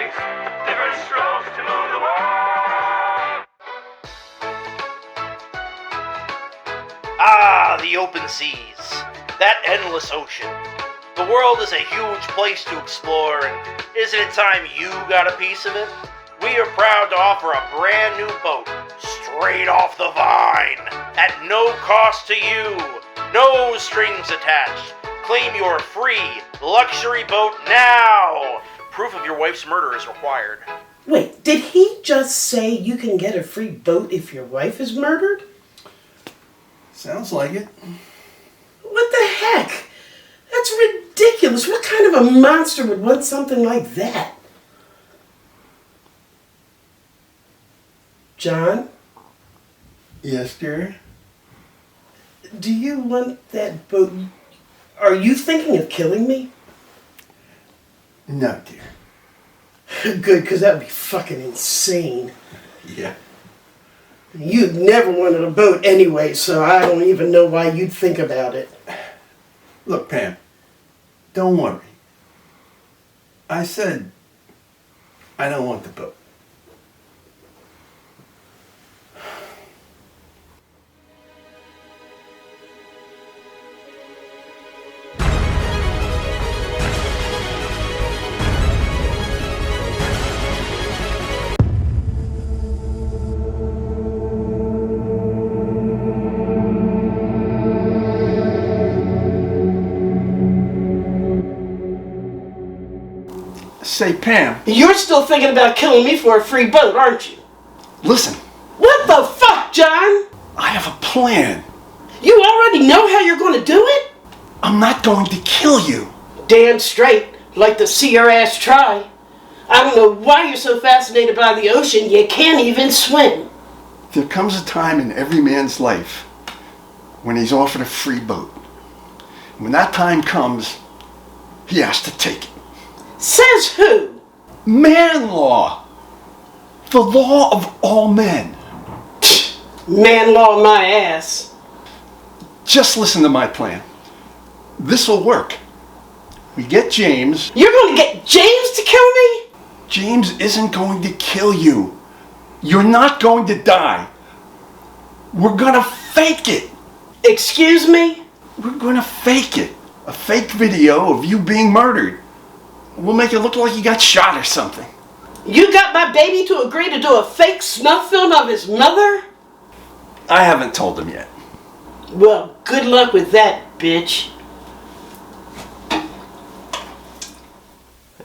takes different strokes to move the world. Ah, the open seas. That endless ocean. The world is a huge place to explore, and isn't it time you got a piece of it? We are proud to offer a brand new boat, straight off the vine, at no cost to you, no strings attached. Claim your free luxury boat now. Proof of your wife's murder is required. Wait, did he just say you can get a free boat if your wife is murdered? Sounds like it. What the heck? That's ridiculous. What kind of a monster would want something like that? John, Yes, dear? do you want that boat? Are you thinking of killing me? No, dear. Good, because that would be fucking insane. Yeah. You'd never wanted a boat anyway, so I don't even know why you'd think about it. Look, Pam, don't worry. I said I don't want the boat. Say, Pam, You're still thinking about killing me for a free boat, aren't you? listen, What the fuck, John? I have a plan. You already know how you're going to do it? I'm not going to kill you. Damn straight. Like to see your ass try. I don't know why you're so fascinated by the ocean, you can't even swim. There comes a time in every man's life when he's offered a free boat. When that time comes, he has to take it. Says who? Man law. The law of all men. Man law my ass. Just listen to my plan. This'll work. We get James. You're going to get James to kill me? James isn't going to kill you. You're not going to die. We're gonna fake it. Excuse me? We're gonna fake it. A fake video of you being murdered. We'll make it look like you got shot or something. You got my baby to agree to do a fake snuff film of his mother? I haven't told him yet. Well, good luck with that, bitch.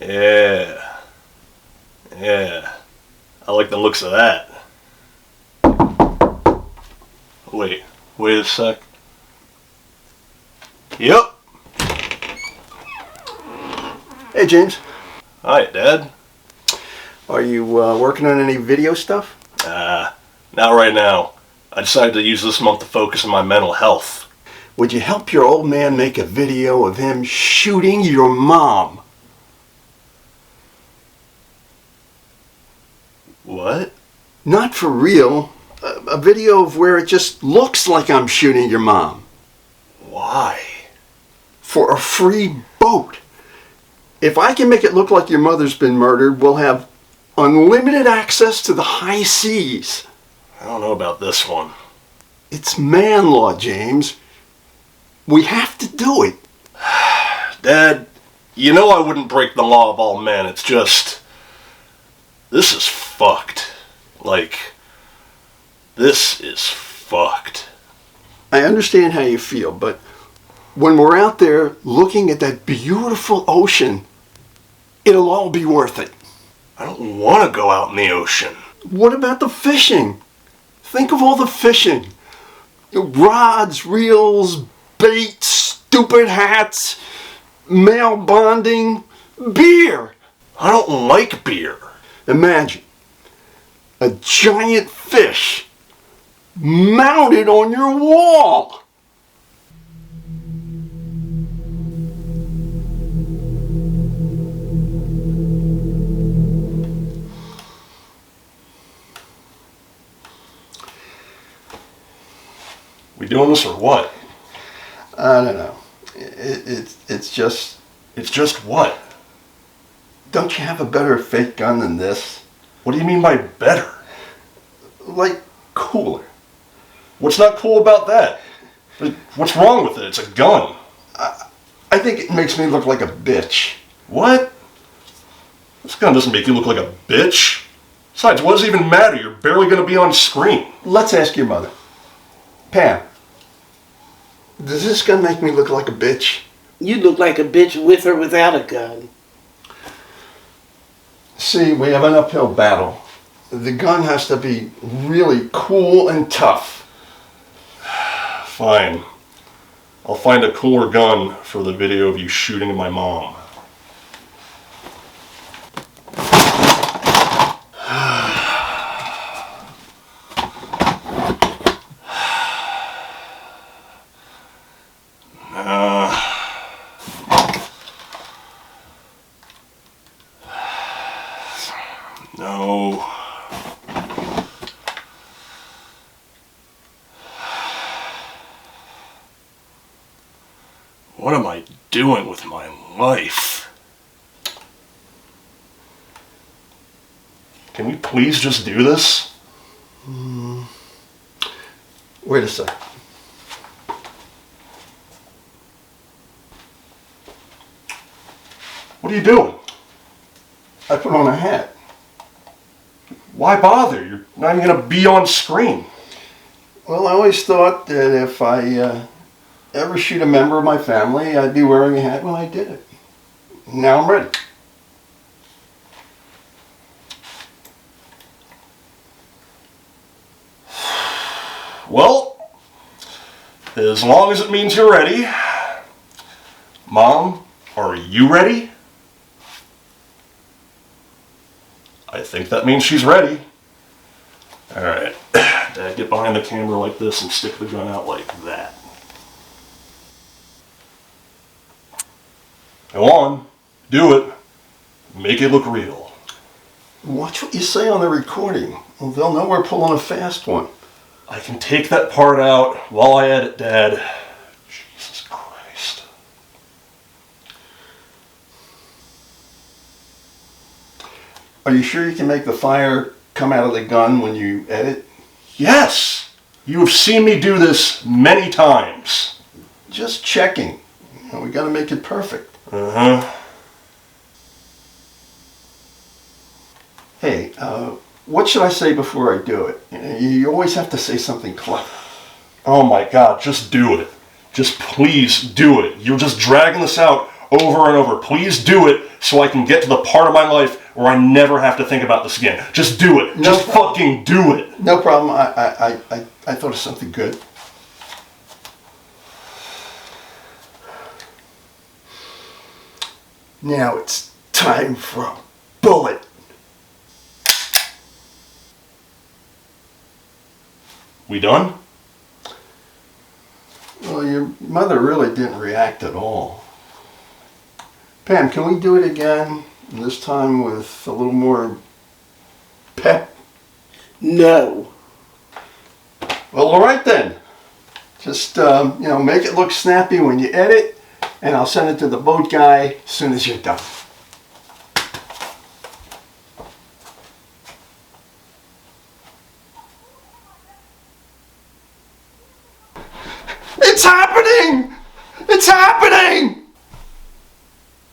Yeah. I like the looks of that. Wait a sec. Yep. Hey, James. Hi, Dad. Are you working on any video stuff? Not right now. I decided to use this month to focus on my mental health. Would you help your old man make a video of him shooting your mom? What? Not for real. A video of where it just looks like I'm shooting your mom. Why? For a free boat. If I can make it look like your mother's been murdered, we'll have unlimited access to the high seas. I don't know about this one. It's man law, James. We have to do it. Dad, you know I wouldn't break the law of all men. It's just... this is fucked. Like... this is fucked. I understand how you feel, but when we're out there looking at that beautiful ocean, it'll all be worth it. I don't want to go out in the ocean. What about the fishing? Think of all the fishing. Rods, reels, baits, stupid hats, male bonding, beer. I don't like beer. Imagine a giant fish mounted on your wall. We doing this or what? I don't know. It's just It's just what? Don't you have a better fake gun than this? What do you mean by better? Like, cooler. What's not cool about that? What's wrong with it? It's a gun. I think it makes me look like a bitch. What? This gun doesn't make you look like a bitch. Besides, what does it even matter? You're barely going to be on screen. Let's ask your mother. Pam, does this gun make me look like a bitch? You look like a bitch with or without a gun. See, we have an uphill battle. The gun has to be really cool and tough. Fine. I'll find a cooler gun for the video of you shooting my mom. No. What am I doing with my life? Can we please just do this? Wait a sec. What are you doing? I put on a hat. Why bother? You're not even going to be on screen. Well, I always thought that if I ever shoot a member of my family, I'd be wearing a hat when I did it. Now I'm ready. Well, as long as it means you're ready. Mom, are you ready? I think that means she's ready. Alright, Dad, get behind the camera like this and stick the gun out like that. Go on, do it. Make it look real. Watch what you say on the recording. Well, they'll know we're pulling a fast one. I can take that part out while I edit, Dad. Jesus Christ. Are you sure you can make the fire come out of the gun when you edit? Yes! You have seen me do this many times. Just checking. You know, we gotta make it perfect. Uh-huh. Hey, what should I say before I do it? You always have to say something clever. Oh my God, just do it. Just please do it. You're just dragging this out over and over. Please do it so I can get to the part of my life where I never have to think about this again. Just do it. Just fucking do it. No problem. I thought of something good. Now it's time for a bullet. We done? Well, your mother really didn't react at all. Pam, can we do it again? This time with a little more pep? No. Well, all right then. Just, make it look snappy when you edit, and I'll send it to the boat guy as soon as you're done. It's happening! It's happening!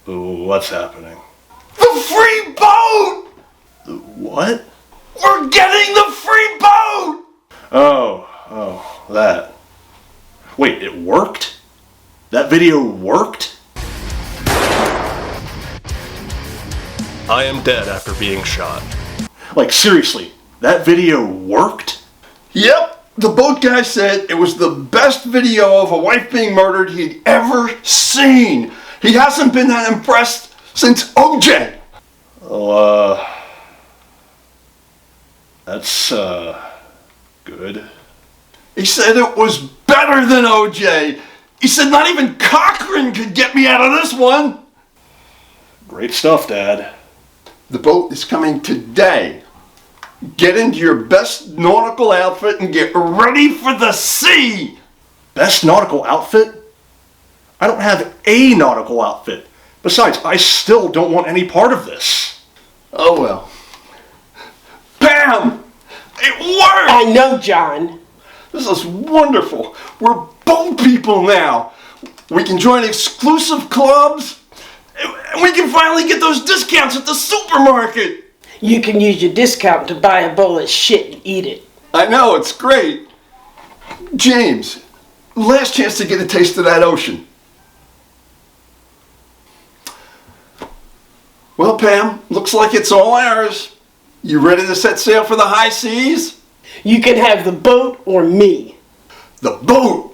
What's happening? The free boat! What? We're getting the free boat! Oh, that. Wait, it worked? That video worked? I am dead after being shot. Like, seriously, that video worked? Yep, the boat guy said it was the best video of a wife being murdered he'd ever seen. He hasn't been that impressed since OJ. Well, that's, good. He said it was better than OJ. He said not even Cochran could get me out of this one. Great stuff, Dad. The boat is coming today. Get into your best nautical outfit and get ready for the sea. Best nautical outfit? I don't have a nautical outfit. Besides, I still don't want any part of this. Oh well. Pam! It worked! I know, John. This is wonderful. We're boat people now. We can join exclusive clubs. And we can finally get those discounts at the supermarket. You can use your discount to buy a bowl of shit and eat it. I know, it's great. James, last chance to get a taste of that ocean. Well, Pam, looks like it's all ours. You ready to set sail for the high seas? You can have the boat or me. The boat!